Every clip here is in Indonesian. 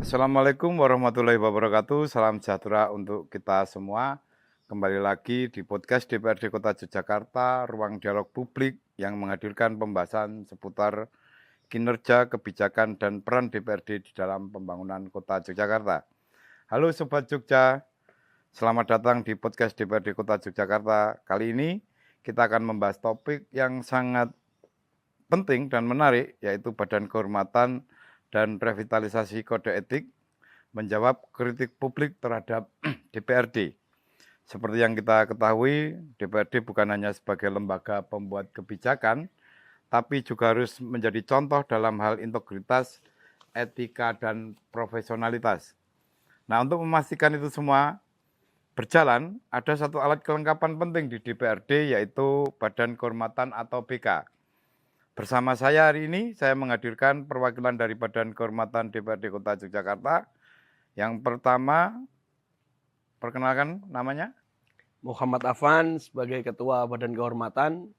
Assalamualaikum warahmatullahi wabarakatuh. Salam sejahtera untuk kita semua. Kembali lagi di podcast DPRD Kota Yogyakarta, ruang dialog publik yang menghadirkan pembahasan seputar kinerja, kebijakan, dan peran DPRD di dalam pembangunan Kota Yogyakarta. Halo Sobat Jogja, selamat datang di podcast DPRD Kota Yogyakarta. Kali ini kita akan membahas topik yang sangat penting dan menarik, yaitu Badan Kehormatan dan Revitalisasi Kode Etik menjawab kritik publik terhadap DPRD. Seperti yang kita ketahui, DPRD bukan hanya sebagai lembaga pembuat kebijakan, tapi juga harus menjadi contoh dalam hal integritas, etika, dan profesionalitas. Nah, untuk memastikan itu semua berjalan, ada satu alat kelengkapan penting di DPRD, yaitu Badan Kehormatan atau BK. Bersama saya hari ini, saya menghadirkan perwakilan dari Badan Kehormatan DPRD Kota Yogyakarta. Yang pertama, perkenalkan namanya. Muhammad Afan sebagai Ketua Badan Kehormatan.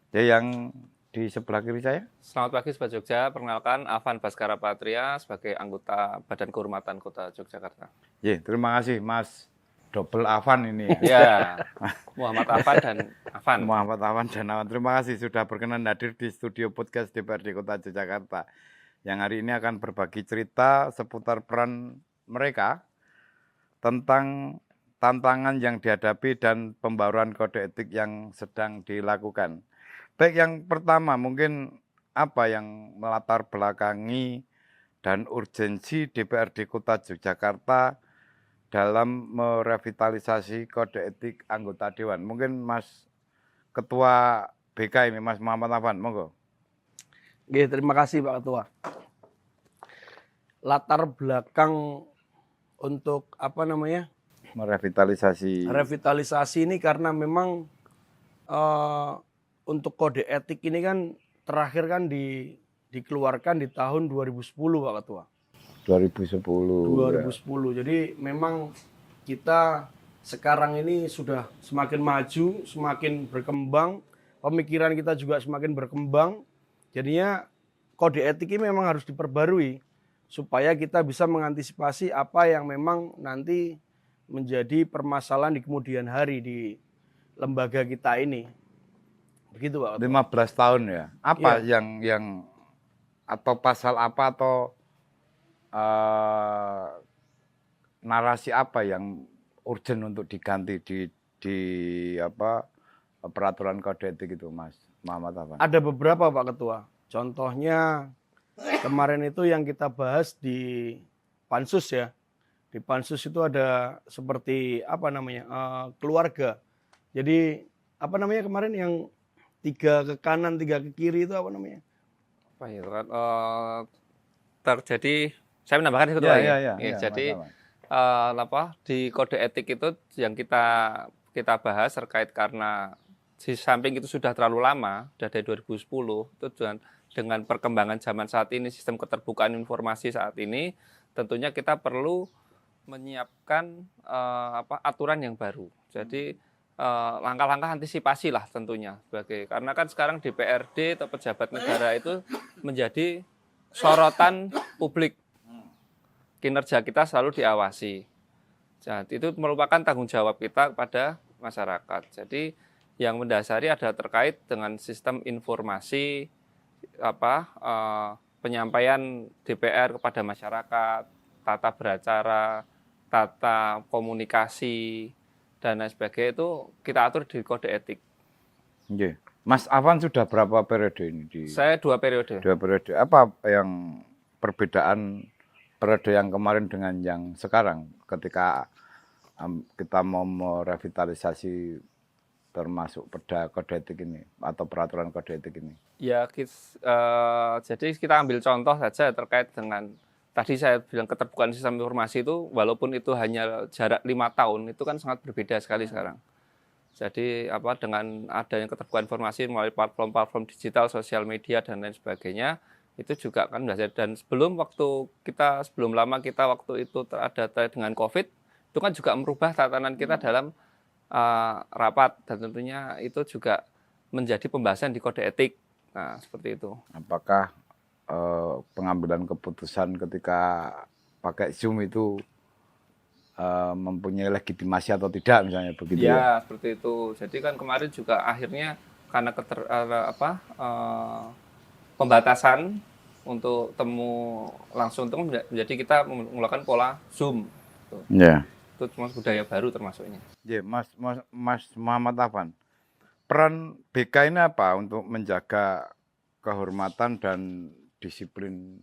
Yang di sebelah kiri saya. Selamat pagi Sobat Jogja, perkenalkan Afan Baskara Patria sebagai anggota Badan Kehormatan Kota Yogyakarta. Terima kasih Mas Double Afan ini. Ya, Muhammad Afan dan Afan. Muhammad Afan dan Afan. Terima kasih sudah berkenan hadir di studio podcast DPRD Kota Yogyakarta. Yang hari ini akan berbagi cerita seputar peran mereka tentang tantangan yang dihadapi dan pembaruan kode etik yang sedang dilakukan. Baik, yang pertama mungkin apa yang melatar belakangi dan urgensi DPRD Kota Yogyakarta dalam merevitalisasi kode etik anggota Dewan. Mungkin Mas Ketua BK ini, Mas Muhammad Afan, monggo. Oke, terima kasih Pak Ketua. Latar belakang untuk revitalisasi ini karena memang untuk kode etik ini kan terakhir kan dikeluarkan di tahun 2010 Pak Ketua. 2010. Ya. Jadi memang kita sekarang ini sudah semakin maju, semakin berkembang, pemikiran kita juga semakin berkembang. Jadinya kode etik ini memang harus diperbarui supaya kita bisa mengantisipasi apa yang memang nanti menjadi permasalahan di kemudian hari di lembaga kita ini. Begitu Pak. 15 tahun ya. Apa yang atau pasal apa atau narasi apa yang urgent untuk diganti di peraturan kode etik itu, Mas Muhammad Afan? Ada beberapa Pak Ketua. Contohnya kemarin itu yang kita bahas di Pansus ya. Di Pansus itu ada seperti keluarga. Jadi kemarin yang 3 ke kanan, 3 ke kiri itu apa namanya? Apa itu kan terjadi, saya menambahkan itu jadi di kode etik itu yang kita bahas terkait karena di samping itu sudah terlalu lama, sudah dari 2010 itu dengan perkembangan zaman saat ini, sistem keterbukaan informasi saat ini, tentunya kita perlu menyiapkan aturan yang baru. Jadi langkah-langkah antisipasi lah tentunya karena kan sekarang DPRD atau pejabat negara itu menjadi sorotan publik. Kinerja kita selalu diawasi. Jadi itu merupakan tanggung jawab kita kepada masyarakat. Jadi yang mendasari adalah terkait dengan sistem informasi penyampaian DPR kepada masyarakat, tata beracara, tata komunikasi, dan lain sebagainya itu kita atur di kode etik. Mas Afan sudah berapa periode ini? Saya 2 periode. 2 periode. Apa yang perbedaan periode yang kemarin dengan yang sekarang ketika kita mau merevitalisasi termasuk perda kode etik ini atau peraturan kode etik ini? Ya, jadi kita ambil contoh saja terkait dengan tadi saya bilang keterbukaan sistem informasi itu, walaupun itu hanya jarak 5 tahun, itu kan sangat berbeda sekali sekarang. Jadi dengan adanya keterbukaan informasi melalui platform-platform digital, sosial media dan lain sebagainya, itu juga kan dan sebelum lama kita waktu itu ada dengan COVID, itu kan juga merubah tatanan kita dalam rapat, dan tentunya itu juga menjadi pembahasan di kode etik. Nah, seperti itu. Apakah pengambilan keputusan ketika pakai Zoom itu mempunyai legitimasi atau tidak misalnya begitu ya. Seperti itu. Jadi kan kemarin juga akhirnya karena pembatasan untuk temu langsung jadi kita menggunakan pola Zoom. Ya. Itu cuma budaya baru termasuknya. Ya, Mas Muhammad Afan. Peran BK ini apa untuk menjaga kehormatan dan disiplin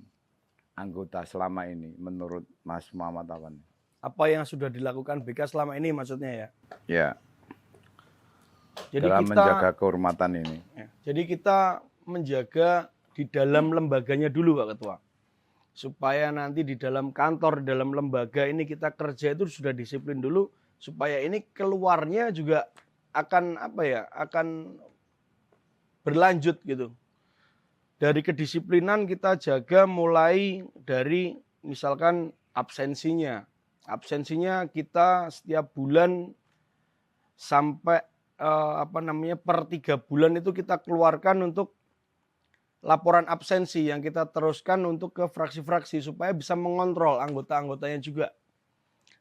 anggota selama ini menurut Mas Muhammad Afan? Apa yang sudah dilakukan BK selama ini maksudnya ya? Ya. Jadi dalam menjaga kehormatan ini. Ya, jadi kita menjaga di dalam lembaganya dulu Pak Ketua. Supaya nanti di dalam kantor, dalam lembaga ini kita kerja itu sudah disiplin dulu. Supaya ini keluarnya juga akan akan berlanjut gitu. Dari kedisiplinan kita jaga mulai dari misalkan absensinya. Absensinya kita setiap bulan sampai per 3 bulan itu kita keluarkan untuk laporan absensi yang kita teruskan untuk ke fraksi-fraksi supaya bisa mengontrol anggota-anggotanya juga.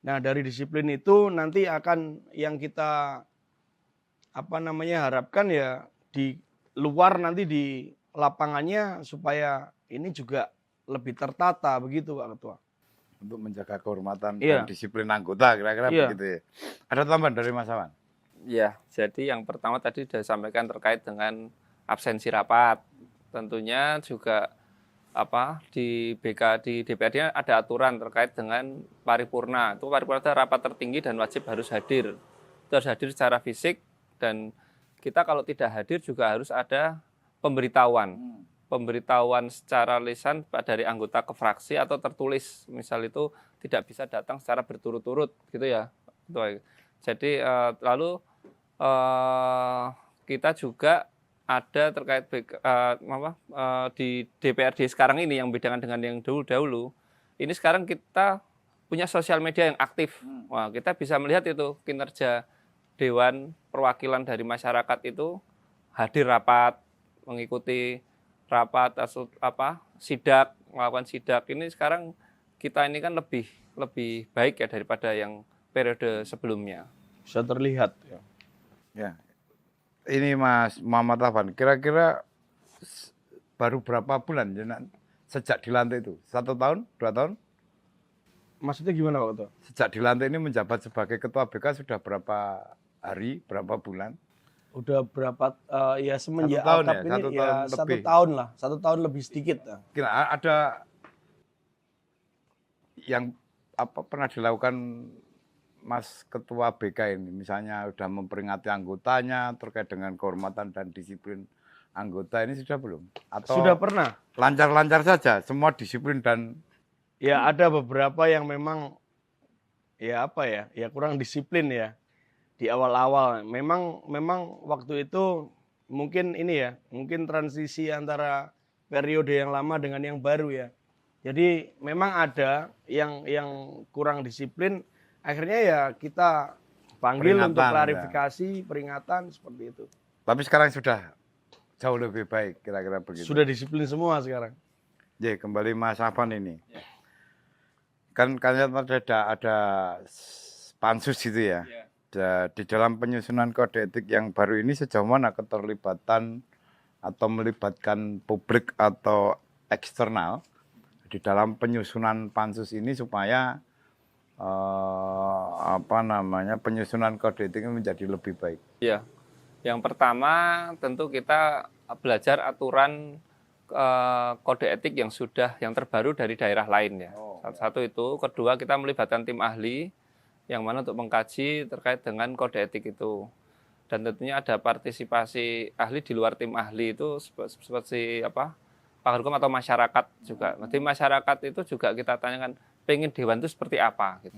Nah, dari disiplin itu nanti akan yang kita harapkan ya di luar nanti di lapangannya supaya ini juga lebih tertata begitu Pak Ketua. Untuk menjaga kehormatan dan disiplin anggota kira-kira begitu ya. Ada tambahan dari Mas Awan? Ya, jadi yang pertama tadi sudah disampaikan terkait dengan absensi rapat. Tentunya juga di BK di DPRD ada aturan terkait dengan paripurna. Itu paripurna itu rapat tertinggi dan wajib harus hadir. Itu harus hadir secara fisik dan kita kalau tidak hadir juga harus ada pemberitahuan. Pemberitahuan secara lisan dari anggota ke fraksi atau tertulis. Misal itu tidak bisa datang secara berturut-turut gitu ya. Jadi lalu kita juga ada terkait di DPRD sekarang ini yang bedakan dengan yang dahulu. Ini sekarang kita punya sosial media yang aktif. Wah, kita bisa melihat itu kinerja Dewan Perwakilan dari Masyarakat itu hadir rapat, mengikuti rapat sidak, melakukan sidak. Ini sekarang kita ini kan lebih baik ya daripada yang periode sebelumnya. Bisa terlihat ya. Ya. Ini Mas Muhammad Afan, kira-kira baru berapa bulan sejak dilantik itu? 1 tahun, 2 tahun? Maksudnya gimana Pak Ketua? Sejak dilantik ini menjabat sebagai Ketua BK sudah berapa hari, berapa bulan? Udah berapa ya semenjak 1 tahun ini ya 1 tahun lah, 1 tahun lebih sedikit. Kira ada yang pernah dilakukan Mas Ketua BK ini, misalnya sudah memperingati anggotanya terkait dengan kehormatan dan disiplin anggota ini sudah belum? Atau sudah pernah? Lancar-lancar saja, semua disiplin dan ya ada beberapa yang memang ya kurang disiplin ya di awal-awal. Memang waktu itu mungkin mungkin transisi antara periode yang lama dengan yang baru ya. Jadi memang ada yang kurang disiplin. Akhirnya ya kita panggil untuk klarifikasi, peringatan seperti itu. Tapi sekarang sudah jauh lebih baik, kira-kira begitu. Sudah disiplin semua sekarang. Ya, kembali Mas Afan ini. Ya. Kan ada pansus gitu ya. Di dalam penyusunan kode etik yang baru ini sejauh mana keterlibatan atau melibatkan publik atau eksternal di dalam penyusunan pansus ini supaya penyusunan kode etik ini menjadi lebih baik. Iya. Yang pertama tentu kita belajar aturan kode etik yang terbaru dari daerah lain ya. Satu itu, kedua kita melibatkan tim ahli yang mana untuk mengkaji terkait dengan kode etik itu. Dan tentunya ada partisipasi ahli di luar tim ahli itu seperti pakar hukum atau masyarakat juga. Nanti masyarakat itu juga kita tanyakan pengen dewan itu seperti apa gitu.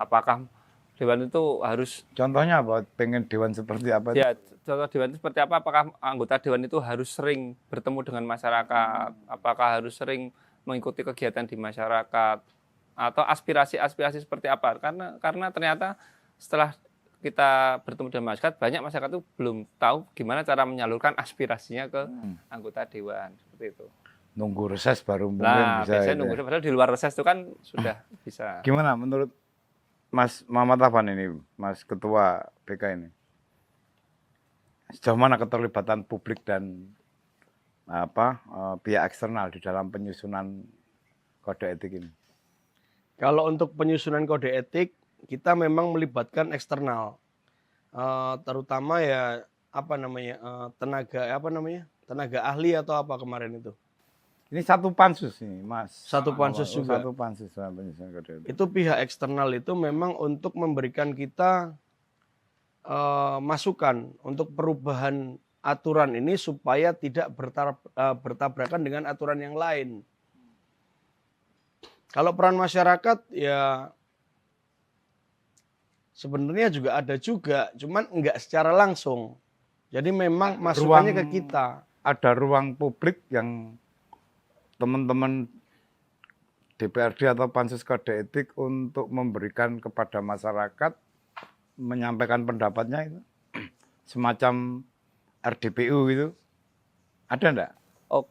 Apakah dewan itu harus contohnya apa? Pengen dewan seperti apa? Ya, contoh dewan itu seperti apa? Apakah anggota dewan itu harus sering bertemu dengan masyarakat? Apakah harus sering mengikuti kegiatan di masyarakat? Atau aspirasi-aspirasi seperti apa? Karena ternyata setelah kita bertemu dengan masyarakat, banyak masyarakat itu belum tahu gimana cara menyalurkan aspirasinya ke anggota dewan seperti itu. Nunggu reses baru mungkin Nah, bisa. biasanya Itu nunggu ya. padahal di luar reses itu kan sudah bisa. Gimana menurut Mas Muhammad Afan ini, Mas Ketua BK ini? Sejauh mana keterlibatan publik dan pihak eksternal di dalam penyusunan kode etik ini? Kalau untuk penyusunan kode etik, kita memang melibatkan eksternal, terutama ya tenaga ahli atau apa kemarin itu. Ini satu pansus ini, Mas. Satu pansus juga. Satu pansus dalam penyusunan kode etik. Itu pihak eksternal itu memang untuk memberikan kita masukan untuk perubahan aturan ini supaya tidak bertabrakan dengan aturan yang lain. Kalau peran masyarakat ya sebenarnya juga ada juga, cuman enggak secara langsung. Jadi memang masukannya ke kita. Ada ruang publik yang teman-teman DPRD atau Pansus Kode Etik untuk memberikan kepada masyarakat, menyampaikan pendapatnya itu, semacam RDPU gitu, ada enggak? Oh,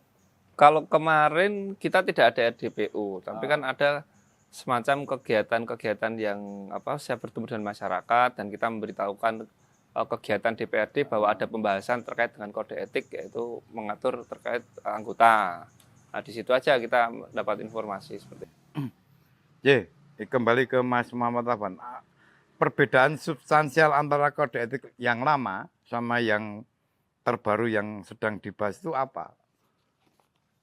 kalau kemarin kita tidak ada RDPU, tapi kan ada semacam kegiatan-kegiatan yang siap bertemu dengan masyarakat dan kita memberitahukan kegiatan DPRD bahwa ada pembahasan terkait dengan kode etik, yaitu mengatur terkait anggota. Nah, di situ aja kita dapat informasi seperti itu. Kembali ke Mas Muhammad Afan. Perbedaan substansial antara kode etik yang lama sama yang terbaru yang sedang dibahas itu apa?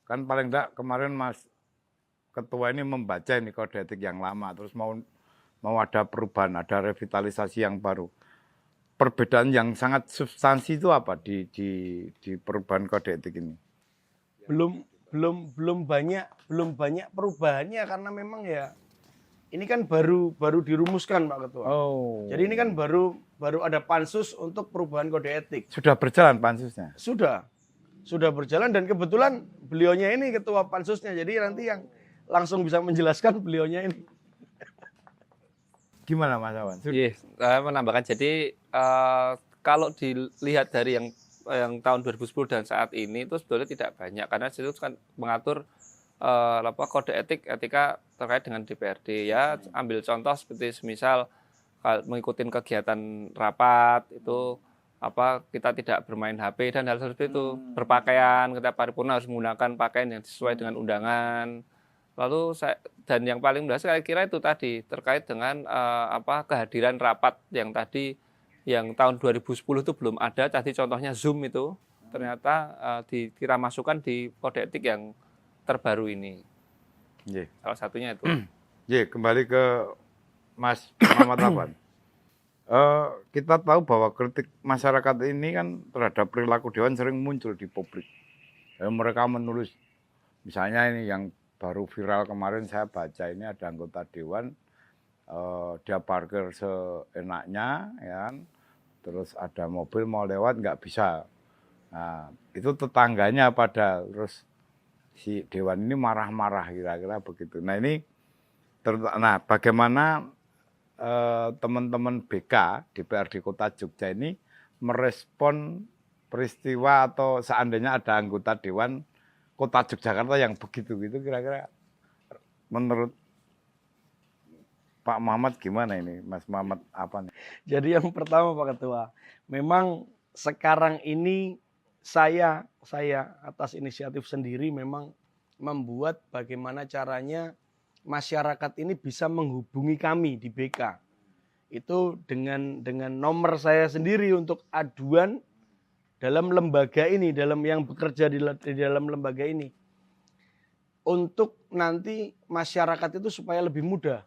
Kan paling enggak kemarin Mas Ketua ini membaca ini kode etik yang lama, terus mau ada perubahan, ada revitalisasi yang baru. Perbedaan yang sangat substansi itu apa di perubahan kode etik ini? Belum banyak perubahannya karena memang ya ini kan baru dirumuskan Pak Ketua. Oh. Jadi ini kan baru ada pansus untuk perubahan kode etik. Sudah berjalan pansusnya? Sudah berjalan dan kebetulan beliaunya ini ketua pansusnya. Jadi nanti yang langsung bisa menjelaskan beliaunya ini. Gimana Mas Awan? Iya, saya menambahkan. Jadi kalau dilihat dari yang tahun 2010 dan saat ini itu sebetulnya tidak banyak karena itu kan mengatur kode etika terkait dengan DPRD ya. Ambil contoh seperti semisal mengikuti kegiatan rapat itu kita tidak bermain HP dan hal seperti itu. Berpakaian, ketika paripurna harus menggunakan pakaian yang sesuai dengan undangan. Lalu dan yang paling mendasar saya kira itu tadi terkait dengan kehadiran rapat yang tadi yang tahun 2010 itu belum ada. Tadi contohnya Zoom itu ternyata kita masukkan di kode etik yang terbaru ini. Salah satunya itu. Kembali ke Mas Muhammad Afan. Kita tahu bahwa kritik masyarakat ini kan terhadap perilaku Dewan sering muncul di publik. Mereka menulis, misalnya ini yang baru viral kemarin saya baca, ini ada anggota Dewan, dia parkir seenaknya, ya, terus ada mobil mau lewat nggak bisa. Nah, itu tetangganya terus si Dewan ini marah-marah kira-kira begitu. Nah ini, bagaimana teman-teman BK DPRD Kota Jogja ini merespon peristiwa atau seandainya ada anggota Dewan Kota Yogyakarta yang begitu gitu, kira-kira menurut Pak Muhammad gimana ini, Mas Muhammad apa nih? Jadi yang pertama Pak Ketua, memang sekarang ini saya atas inisiatif sendiri memang membuat bagaimana caranya masyarakat ini bisa menghubungi kami di BK. Itu dengan nomor saya sendiri untuk aduan dalam lembaga ini, yang bekerja di dalam lembaga ini. Untuk nanti masyarakat itu supaya lebih mudah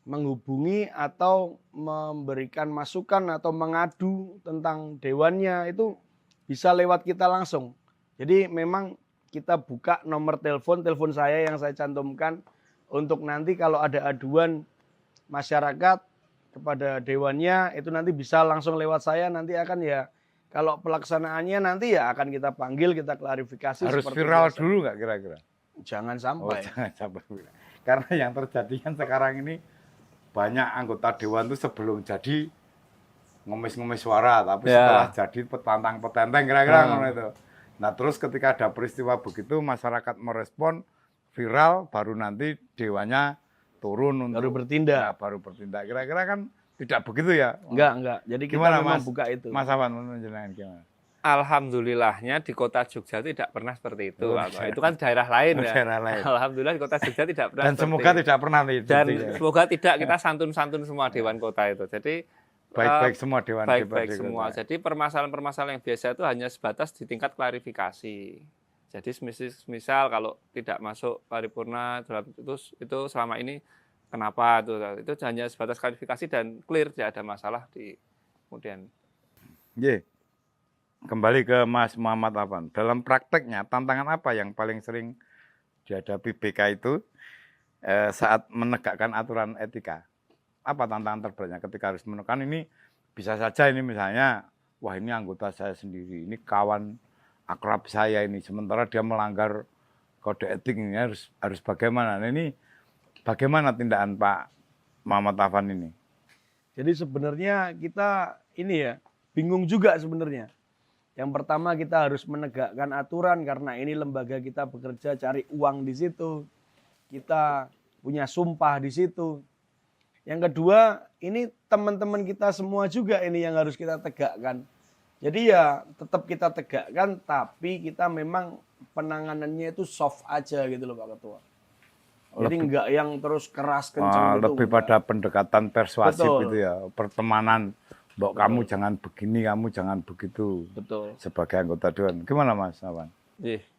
menghubungi atau memberikan masukan atau mengadu tentang dewannya, itu bisa lewat kita langsung. Jadi memang kita buka nomor telepon saya yang saya cantumkan untuk nanti kalau ada aduan masyarakat kepada dewannya itu nanti bisa langsung lewat saya, nanti akan ya kalau pelaksanaannya nanti ya akan kita panggil, kita klarifikasi. Harus viral biasa dulu nggak kira-kira? Jangan sampai. Jangan sampai. Karena yang terjadi kan sekarang ini banyak anggota dewan itu sebelum jadi ngemis-ngemis suara, tapi setelah jadi petantang-petenteng kira-kira itu. Nah terus ketika ada peristiwa begitu masyarakat merespon viral, baru nanti dewannya turun untuk baru bertindak. Ya, baru bertindak. Kira-kira kan tidak begitu ya? Enggak. Jadi kita Gimana, memang Mas? buka itu. Mas Awan menjelaskan gimana? Alhamdulillahnya di kota Jogja tidak pernah seperti itu. Oh, Pak. Itu kan daerah lain ya. Daerah lain. Alhamdulillah di kota Jogja tidak pernah. Dan semoga tidak pernah itu. Dan semoga tidak, kita santun-santun semua dewan kota itu. Jadi baik-baik semua dewan. Baik-baik semua. Kota. Jadi permasalahan-permasalahan yang biasa itu hanya sebatas di tingkat klarifikasi. Jadi misal kalau tidak masuk paripurna itu selama ini kenapa itu hanya sebatas klarifikasi dan clear, tidak ada masalah di kemudian. Yeah. Kembali ke Mas Muhammad Afan. Dalam prakteknya, tantangan apa yang paling sering dihadapi BK itu saat menegakkan aturan etika? Apa tantangan terberatnya ketika harus menegakkan ini? Bisa saja ini misalnya, wah ini anggota saya sendiri, ini kawan akrab saya ini, sementara dia melanggar kode etik ini harus bagaimana? Nah, ini bagaimana tindakan Pak Muhammad Afan ini? Jadi sebenarnya kita ini ya bingung juga sebenarnya. Yang pertama kita harus menegakkan aturan karena ini lembaga kita bekerja cari uang di situ. Kita punya sumpah di situ. Yang kedua, ini teman-teman kita semua juga ini yang harus kita tegakkan. Jadi ya tetap kita tegakkan tapi kita memang penanganannya itu soft aja gitu loh Pak Ketua. Jadi enggak yang terus keras kencang gitu. Lebih pada pendekatan persuasif gitu ya, pertemanan. Mbok kamu jangan begini, kamu jangan begitu. Betul. Sebagai anggota dewan. Gimana Mas Awan?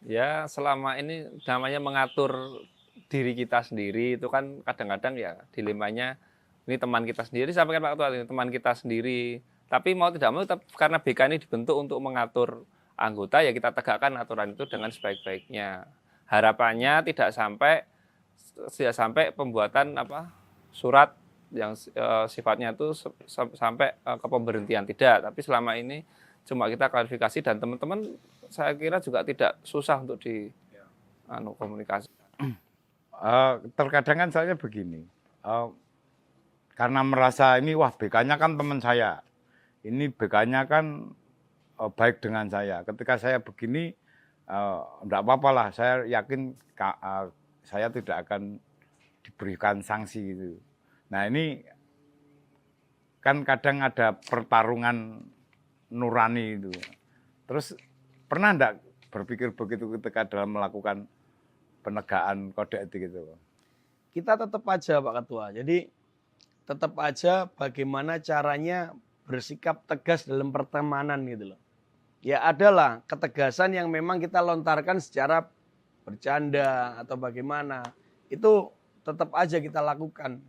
Ya selama ini namanya mengatur diri kita sendiri itu kan kadang-kadang ya dilemanya ini teman kita sendiri, sampaikan Pak Ketua ini teman kita sendiri. Tapi mau tidak mau karena BK ini dibentuk untuk mengatur anggota ya kita tegakkan aturan itu dengan sebaik-baiknya. Harapannya tidak sampai pembuatan surat yang sifatnya itu sampai ke pemberhentian, tidak, tapi selama ini cuma kita klarifikasi dan teman-teman saya kira juga tidak susah untuk komunikasi. Terkadang kan saya begini, karena merasa ini wah BK-nya kan teman saya, ini BK-nya kan baik dengan saya. Ketika saya begini, enggak apa-apa lah, saya yakin saya tidak akan diberikan sanksi gitu. Nah ini kan kadang ada pertarungan nurani itu. Terus pernah enggak berpikir begitu ketika dalam melakukan penegakan kode etik itu? Kita tetap aja Pak Ketua. Jadi tetap aja bagaimana caranya bersikap tegas dalam pertemanan gitu loh. Ya adalah ketegasan yang memang kita lontarkan secara bercanda atau bagaimana. Itu tetap aja kita lakukan.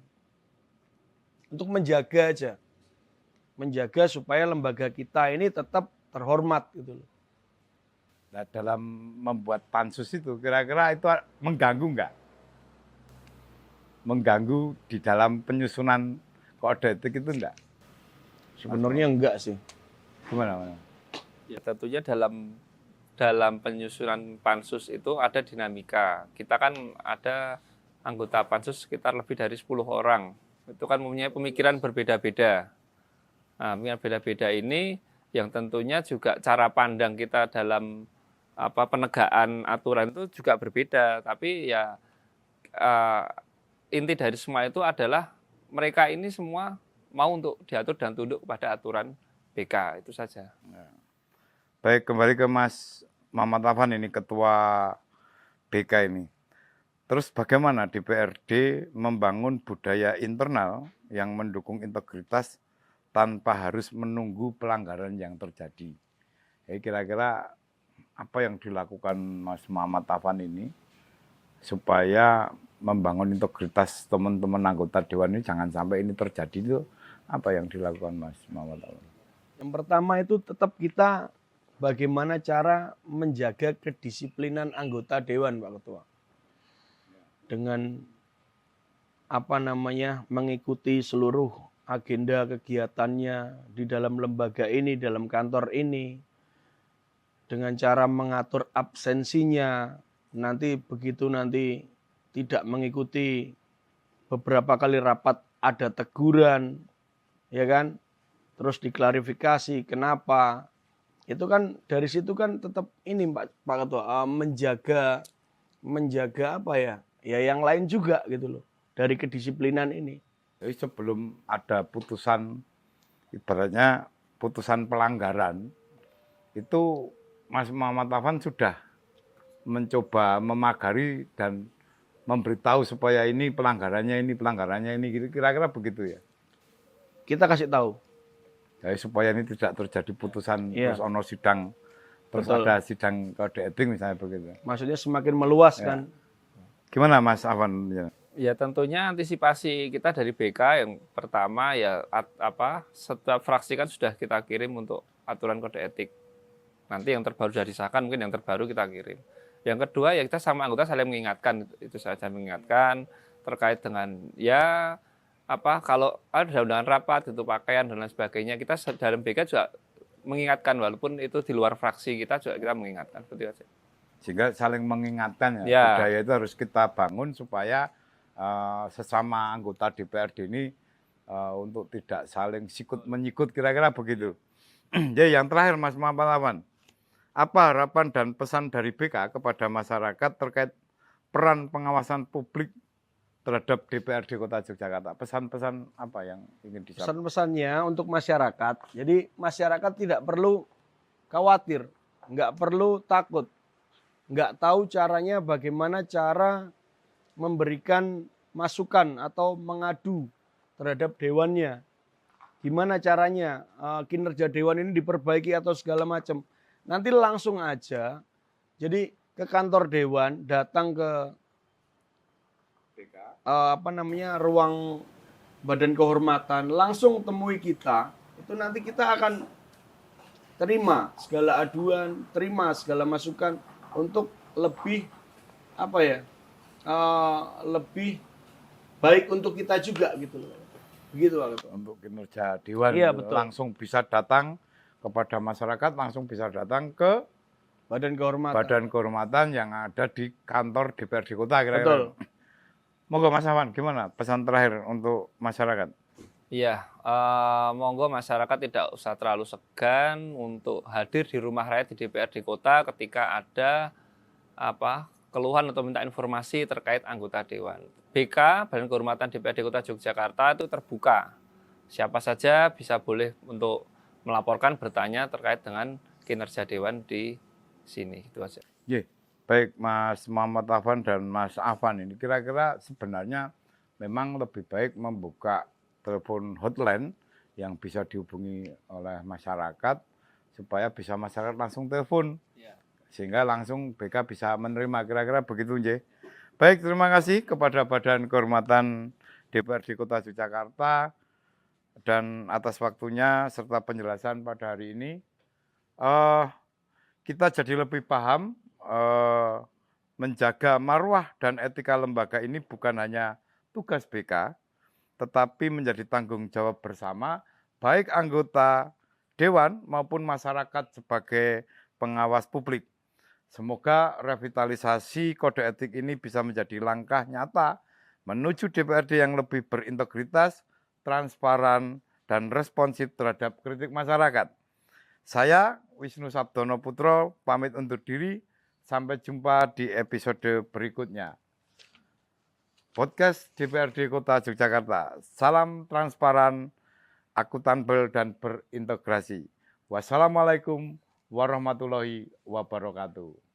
Untuk menjaga aja. Menjaga supaya lembaga kita ini tetap terhormat gitu loh. Nah, dalam membuat pansus itu kira-kira itu mengganggu enggak? Mengganggu di dalam penyusunan kode etik itu enggak? Sebenarnya enggak sih. Gimana? Ya tentunya dalam penyusunan pansus itu ada dinamika. Kita kan ada anggota pansus sekitar lebih dari 10 orang. Itu kan mempunyai pemikiran berbeda-beda. Nah, pemikiran beda-beda ini yang tentunya juga cara pandang kita dalam penegakan aturan itu juga berbeda. Tapi ya inti dari semua itu adalah mereka ini semua mau untuk diatur dan tunduk kepada aturan BK, itu saja. Baik, kembali ke Mas Muhammad Afan ini, Ketua BK ini. Terus bagaimana DPRD membangun budaya internal yang mendukung integritas tanpa harus menunggu pelanggaran yang terjadi? Jadi kira-kira apa yang dilakukan Mas Muhammad Afan ini supaya membangun integritas teman-teman anggota Dewan ini jangan sampai ini terjadi, itu apa yang dilakukan Mas Muhammad Afan? Yang pertama itu tetap kita bagaimana cara menjaga kedisiplinan anggota Dewan Pak Ketua. Dengan mengikuti seluruh agenda kegiatannya di dalam lembaga ini, dalam kantor ini, dengan cara mengatur absensinya, nanti begitu nanti tidak mengikuti beberapa kali rapat ada teguran, ya kan, terus diklarifikasi kenapa, Itu kan dari situ kan tetap ini Pak Ketua, menjaga apa ya? Ya yang lain juga gitu loh. Dari kedisiplinan ini. Jadi sebelum ada putusan, ibaratnya putusan pelanggaran, itu Mas Muhammad Afan sudah mencoba memagari dan memberitahu supaya ini pelanggarannya ini, kira-kira begitu ya. Kita kasih tahu. Jadi supaya ini tidak terjadi putusan Iya. terus ono sidang, terus Betul. ada sidang kode etik misalnya begitu. Maksudnya semakin meluas kan. Gimana Mas Afan? Ya tentunya antisipasi kita dari BK yang pertama ya setiap fraksi kan sudah kita kirim untuk aturan kode etik. Nanti yang terbaru sudah disahkan, mungkin yang terbaru kita kirim. Yang kedua ya kita sama anggota saling mengingatkan, itu saja mengingatkan terkait dengan ya kalau ada undangan rapat itu pakaian dan lain sebagainya, kita dalam BK juga mengingatkan walaupun itu di luar fraksi kita juga kita mengingatkan seperti itu. Sehingga saling mengingatkan Ya. budaya itu harus kita bangun supaya sesama anggota DPRD ini untuk tidak saling sikut menyikut, kira-kira begitu. Jadi yang terakhir Mas Muhammad Afan, apa harapan dan pesan dari BK kepada masyarakat terkait peran pengawasan publik terhadap DPRD Kota Yogyakarta? Pesan-pesan apa yang ingin disampaikan? Pesan-pesannya untuk masyarakat. Jadi masyarakat tidak perlu khawatir, nggak perlu takut, nggak tahu caranya bagaimana cara memberikan masukan atau mengadu terhadap dewannya. Gimana caranya kinerja dewan ini diperbaiki atau segala macam. Nanti langsung aja, jadi ke kantor dewan, datang ke ruang badan kehormatan, langsung temui kita. Itu nanti kita akan terima segala aduan, terima segala masukan untuk lebih lebih baik untuk kita juga gitu loh. Begitu Pak Ketua. Untuk kinerja dewan Iya, betul. langsung bisa datang kepada masyarakat, langsung bisa datang ke Badan kehormatan. badan kehormatan yang ada di kantor DPRD Kota, kira-kira. Betul. Monggo Mas Afan, gimana pesan terakhir untuk masyarakat? Iya, monggo masyarakat tidak usah terlalu segan untuk hadir di rumah rakyat di DPRD Kota ketika ada keluhan atau minta informasi terkait anggota dewan. BK, Badan Kehormatan DPRD Kota Yogyakarta itu terbuka. Siapa saja bisa boleh untuk melaporkan, bertanya terkait dengan kinerja dewan di sini. Itu aja. Baik Mas Muhammad Afan dan Mas Afan ini kira-kira sebenarnya memang lebih baik membuka telepon hotline yang bisa dihubungi oleh masyarakat supaya bisa masyarakat langsung telepon. Sehingga langsung BK bisa menerima, kira-kira begitu nggih. Baik, terima kasih kepada Badan Kehormatan DPRD Kota Yogyakarta dan atas waktunya serta penjelasan pada hari ini. Kita jadi lebih paham menjaga marwah dan etika lembaga ini bukan hanya tugas BK, tetapi menjadi tanggung jawab bersama baik anggota dewan maupun masyarakat sebagai pengawas publik. Semoga revitalisasi kode etik ini bisa menjadi langkah nyata menuju DPRD yang lebih berintegritas, transparan, dan responsif terhadap kritik masyarakat. Saya, Wisnu Sabdono Putro, pamit undur diri. Sampai jumpa di episode berikutnya. Podcast DPRD Kota Yogyakarta. Salam transparan, akuntabel, dan berintegrasi. Wassalamualaikum warahmatullahi wabarakatuh.